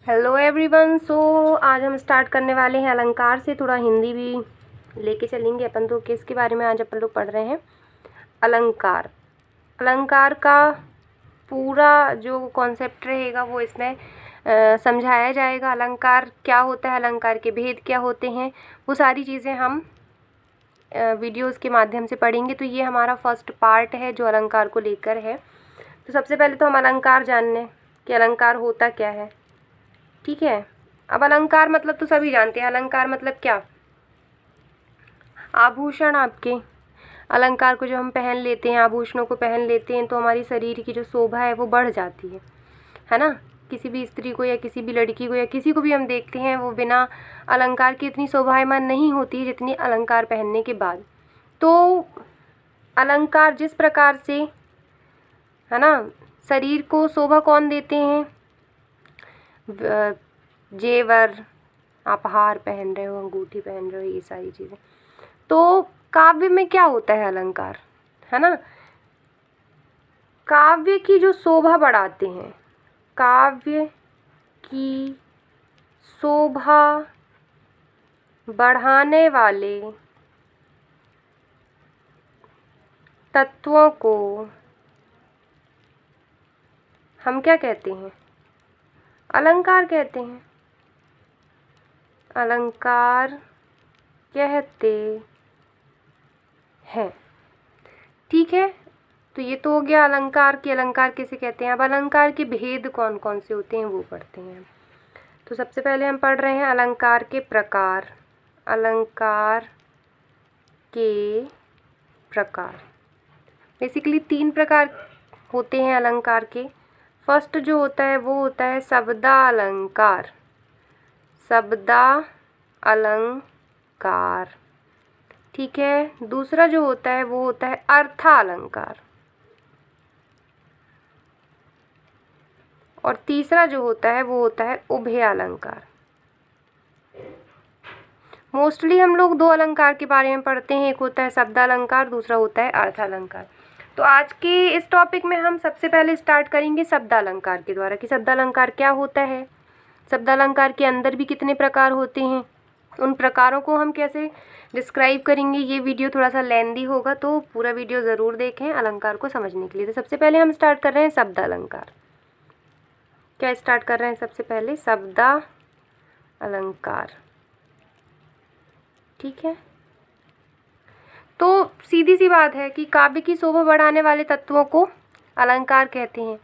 Hello everyone. आज हम start करने वाले हैं अलंकार से। थोड़ा हिंदी भी लेके चलेंगे अपन। तो किसके बारे में आज अपन लोग पढ़ रहे हैं? अलंकार। अलंकार का पूरा जो कॉन्सेप्ट रहेगा वो इसमें समझाया जाएगा। अलंकार क्या होता है, अलंकार के भेद क्या होते हैं, वो सारी चीज़ें हम वीडियोज़ के माध्यम से पढ़ेंगे। तो ये हमारा फर्स्ट पार्ट है जो अलंकार को लेकर है। तो सबसे पहले तो हम अलंकार जान लें कि अलंकार होता क्या है। ठीक है। अब अलंकार मतलब तो सभी जानते हैं। अलंकार मतलब क्या? आभूषण। आपके अलंकार को जो हम पहन लेते हैं, आभूषणों को पहन लेते हैं, तो हमारी शरीर की जो शोभा है वो बढ़ जाती है ना। किसी भी स्त्री को या किसी भी लड़की को या किसी को भी हम देखते हैं, वो बिना अलंकार की इतनी शोभायमान नहीं होती जितनी अलंकार पहनने के बाद। तो अलंकार जिस प्रकार से, है ना, शरीर को शोभा कौन देते हैं? जेवर, आप हार पहन रहे हो, अंगूठी पहन रहे हो, ये सारी चीज़ें। तो काव्य में क्या होता है? अलंकार, है ना, काव्य की जो शोभा बढ़ाते हैं, काव्य की शोभा बढ़ाने वाले तत्वों को हम क्या कहते हैं? अलंकार कहते हैं। अलंकार कहते हैं। ठीक है। तो ये तो हो गया अलंकार की, अलंकार किसे कहते हैं। अब अलंकार के भेद कौन कौन से होते हैं वो पढ़ते हैं। तो सबसे पहले हम पढ़ रहे हैं अलंकार के प्रकार। अलंकार के प्रकार बेसिकली 3 प्रकार होते हैं अलंकार के। फर्स्ट जो होता है वो होता है शब्दालंकार। शब्दालंकार, ठीक है। दूसरा जो होता है वो होता है अर्थालंकार। और तीसरा जो होता है वो होता है उभयालंकार। मोस्टली हम लोग 2 अलंकार के बारे में पढ़ते हैं। एक होता है शब्दालंकार, दूसरा होता है अर्थालंकार। तो आज के इस टॉपिक में हम सबसे पहले स्टार्ट करेंगे शब्दालंकार के द्वारा कि शब्दालंकार क्या होता है, शब्दालंकार के अंदर भी कितने प्रकार होते हैं, उन प्रकारों को हम कैसे डिस्क्राइब करेंगे। ये वीडियो थोड़ा सा लेंदी होगा, तो पूरा वीडियो ज़रूर देखें अलंकार को समझने के लिए। तो सबसे पहले हम स्टार्ट कर रहे हैं शब्दालंकार। क्या स्टार्ट कर रहे हैं? सबसे पहले शब्दालंकार। ठीक है। तो सीधी सी बात है कि काव्य की शोभा बढ़ाने वाले तत्वों को अलंकार कहते हैं।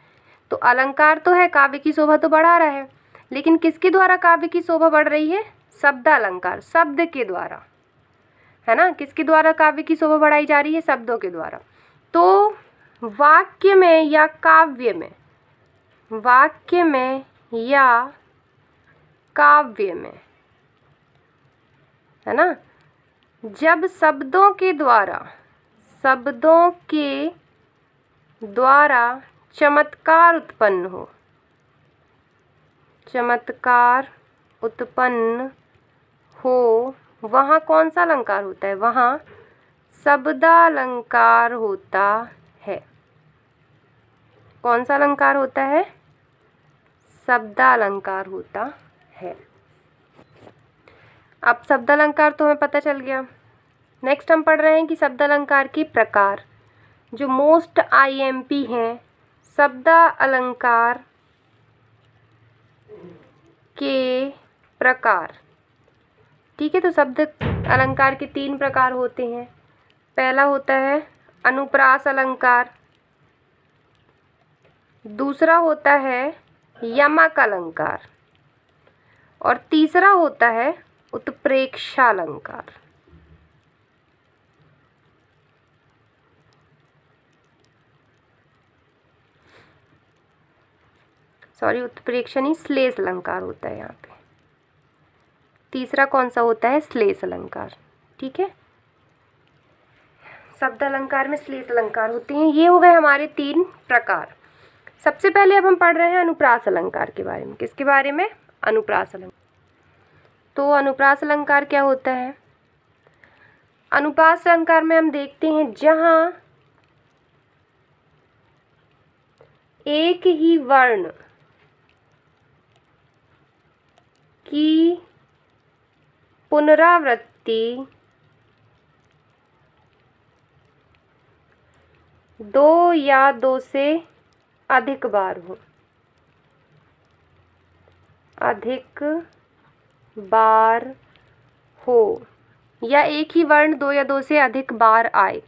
तो अलंकार तो है, काव्य की शोभा तो बढ़ा रहा है, लेकिन किसके द्वारा काव्य की शोभा बढ़ रही है? शब्दालंकार, शब्द के द्वारा, है ना। किसके द्वारा काव्य की शोभा बढ़ाई जा रही है? शब्दों के द्वारा। तो वाक्य में या काव्य में, वाक्य में या काव्य में, है ना, जब शब्दों के द्वारा चमत्कार उत्पन्न हो, चमत्कार उत्पन्न हो, वहाँ कौन सा अलंकार होता है? वहाँ शब्दालंकार होता है। कौन सा अलंकार होता है? शब्दालंकार होता है। अब शब्दालंकार तो हमें पता चल गया। नेक्स्ट हम पढ़ रहे हैं कि शब्दालंकार के प्रकार, जो मोस्ट IMP हैं। शब्दालंकार के प्रकार, ठीक है। तो शब्द अलंकार के 3 प्रकार होते हैं। पहला होता है अनुप्रास अलंकार, दूसरा होता है यमक अलंकार, और तीसरा होता है उत्प्रेक्षालंकार। सॉरी, उत्प्रेक्षा नहीं, श्लेष अलंकार होता है यहाँ पे। तीसरा कौन सा होता है? श्लेष अलंकार। ठीक है। शब्द अलंकार में श्लेष अलंकार होते हैं। ये हो गए हमारे 3 प्रकार। सबसे पहले अब हम पढ़ रहे हैं अनुप्रास अलंकार के बारे में। किसके बारे में? अनुप्रास अलंकार। तो अनुप्रास अलंकार क्या होता है? अनुप्रास अलंकार में हम देखते हैं जहाँ एक ही वर्ण की पुनरावृत्ति 2 या 2 से अधिक बार हो, या एक ही वर्ण 2 या 2 से अधिक बार आए,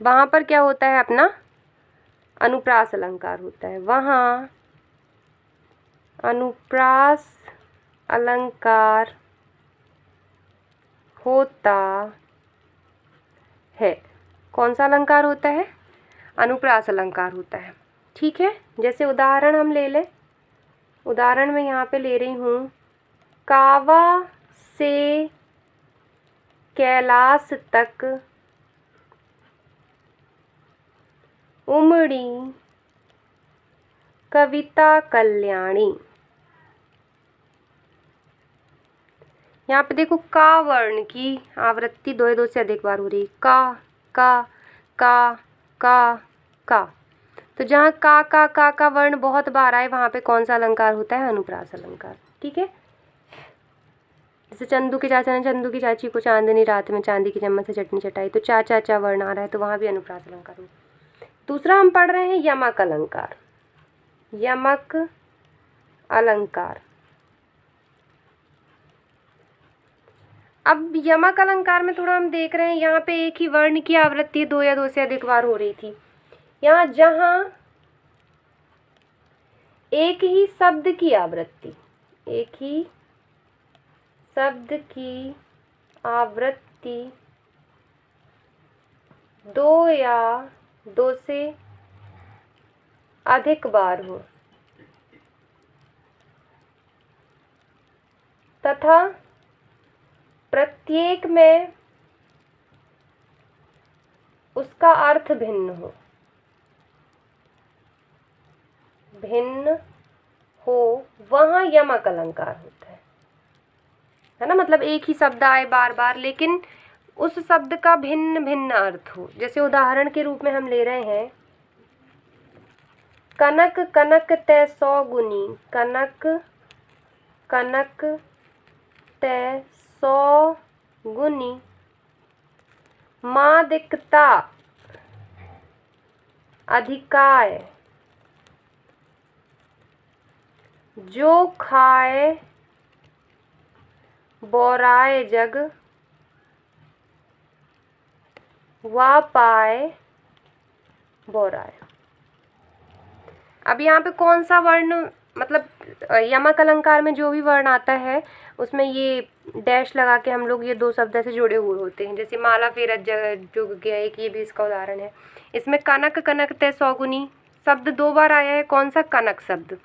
वहाँ पर क्या होता है अपना अनुप्रास अलंकार होता है। वहाँ अनुप्रास अलंकार होता है। कौन सा अलंकार होता है? अनुप्रास अलंकार होता है। ठीक है, जैसे उदाहरण हम ले लें। उदाहरण में यहाँ पे ले रही हूँ, कावा से कैलाश तक उमड़ी कविता कल्याणी। यहाँ पे देखो का वर्ण की आवृत्ति 2 या 2 से अधिक बार हो रही है। का। तो जहाँ का वर्ण बहुत बार आए वहाँ पे कौन सा अलंकार होता है? अनुप्रास अलंकार। ठीक है, जैसे चंदू के चाचा ने चंदू की चाची को चांदनी रात में चांदी की चम्मच से चटनी चटाई, तो चा वर्ण आ रहा है, तो वहाँ भी अनुप्रास अलंकार हो। दूसरा हम पढ़ रहे हैं यमक अलंकार। यमक अलंकार। अब यमक अलंकार में थोड़ा हम देख रहे हैं, यहाँ पे एक ही वर्ण की आवृत्ति 2 या 2 से अधिक बार हो रही थी। यहाँ जहाँ एक ही शब्द की आवृत्ति, एक ही शब्द की आवृत्ति 2 या 2 से अधिक बार हो तथा प्रत्येक में उसका अर्थ भिन्न हो, वहाँ यमक अलंकार होता है ना। मतलब एक ही शब्द आए बार बार, लेकिन उस शब्द का भिन्न भिन्न अर्थ हो। जैसे उदाहरण के रूप में हम ले रहे हैं, कनक कनक तै 100 गुनी। कनक कनक तै 100 गुनी मादिकता अधिकाय, जो खाए बोराए जग वा पाए बोराए। अब यहाँ पे कौन सा वर्ण, मतलब यमक अलंकार में जो भी वर्ण आता है उसमें ये डैश लगा के हम लोग ये 2 शब्द से जुड़े हुए होते हैं। जैसे माला फेरत जुग गया, एक ये भी इसका उदाहरण है। इसमें कनक कनक तै 100 गुनी शब्द 2 बार आया है। कौन सा? कनक शब्द।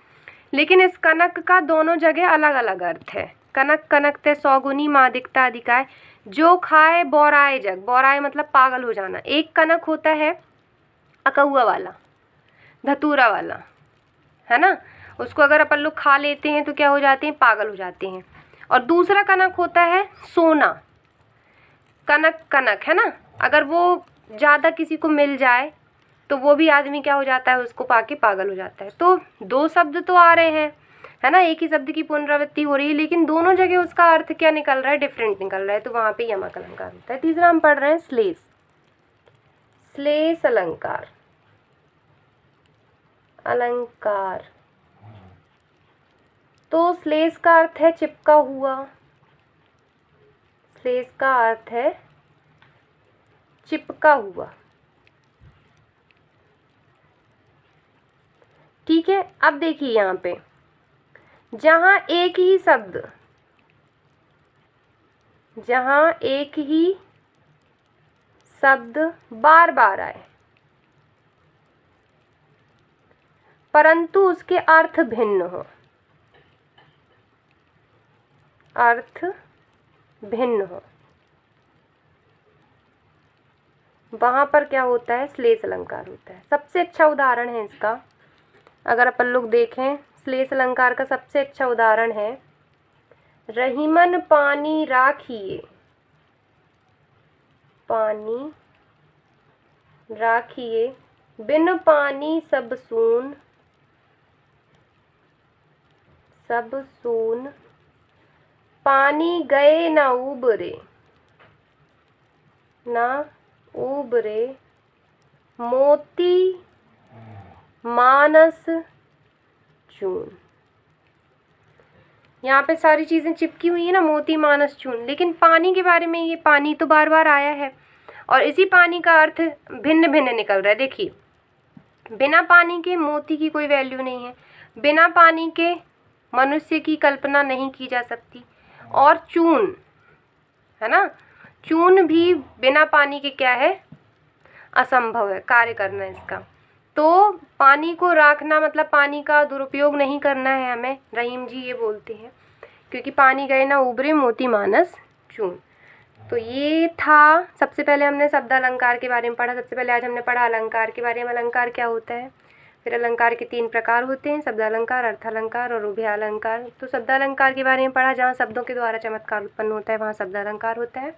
लेकिन इस कनक का दोनों जगह अलग अलग अर्थ है। कनक कनक तै 100 गुनी मादिकता अधिकाय, जो खाए बोराए जग। बोराए मतलब पागल हो जाना। एक कनक होता है अकहुआ वाला, धतूरा वाला, है ना। उसको अगर अपन लोग खा लेते हैं तो क्या हो जाते हैं? पागल हो जाते हैं। और दूसरा कनक होता है सोना। कनक कनक है ना, अगर वो ज़्यादा किसी को मिल जाए तो वो भी आदमी क्या हो जाता है? उसको पाके पागल हो जाता है। तो 2 शब्द तो आ रहे हैं, है ना, एक ही शब्द की पुनरावृत्ति हो रही है, लेकिन दोनों जगह उसका अर्थ क्या निकल रहा है? डिफरेंट निकल रहा है। तो वहाँ पे यमक अलंकार होता है। तीसरा हम पढ़ रहे हैं श्लेष। श्लेष अलंकार। अलंकार तो श्लेष का अर्थ है चिपका हुआ। श्लेष का अर्थ है चिपका हुआ। ठीक है, अब देखिए यहाँ पे जहाँ एक ही शब्द बार बार आए परंतु उसके अर्थ भिन्न हो, वहाँ पर क्या होता है? श्लेष अलंकार होता है। सबसे अच्छा उदाहरण है इसका, अगर अपन लोग देखें, श्लेष अलंकार का सबसे अच्छा उदाहरण है, रहीमन पानी राखिए। पानी राखिए बिन पानी सब सून पानी गए ना उबरे, ना उबरे मोती मानस चून। यहाँ पे सारी चीज़ें चिपकी हुई है ना, मोती मानस चून, लेकिन पानी के बारे में ये पानी तो बार बार आया है और इसी पानी का अर्थ भिन्न भिन्न निकल रहा है। देखिए, बिना पानी के मोती की कोई वैल्यू नहीं है, बिना पानी के मनुष्य की कल्पना नहीं की जा सकती, और चून है ना, चून भी बिना पानी के क्या है, असंभव है कार्य करना इसका। तो पानी को रखना मतलब पानी का दुरुपयोग नहीं करना है हमें, रहीम जी ये बोलते हैं, क्योंकि पानी गए ना उबरे मोती मानस चून। तो ये था, सबसे पहले हमने शब्द अलंकार के बारे में पढ़ा, सबसे पहले आज हमने पढ़ा अलंकार के बारे में, अलंकार क्या होता है। फिर अलंकार के 3 प्रकार होते हैं, शब्द अलंकार, अर्थ अलंकार और उभय अलंकार। तो शब्द अलंकार के बारे में पढ़ा, जहाँ शब्दों के द्वारा चमत्कार उत्पन्न होता है वहाँ शब्द अलंकार होता है।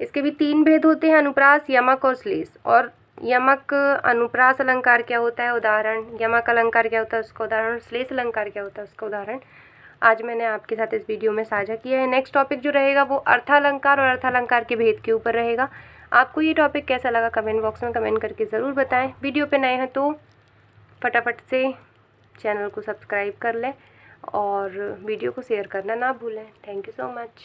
इसके भी 3 भेद होते हैं, अनुप्रास, यमक और श्लेष। और यमक अनुप्रास अलंकार क्या होता है, उदाहरण। यमक अलंकार क्या होता है, उसका उदाहरण। श्लेष अलंकार क्या होता है, उसका उदाहरण आज मैंने आपके साथ इस वीडियो में साझा किया है। नेक्स्ट टॉपिक जो रहेगा वो अर्थालंकार और अर्थालंकार के भेद के ऊपर रहेगा। आपको ये टॉपिक कैसा लगा कमेंट बॉक्स में कमेंट करके ज़रूर बताएं। वीडियो पे नए हैं तो फटाफट से चैनल को सब्सक्राइब कर लें और वीडियो को शेयर करना ना भूलें। Thank you so much.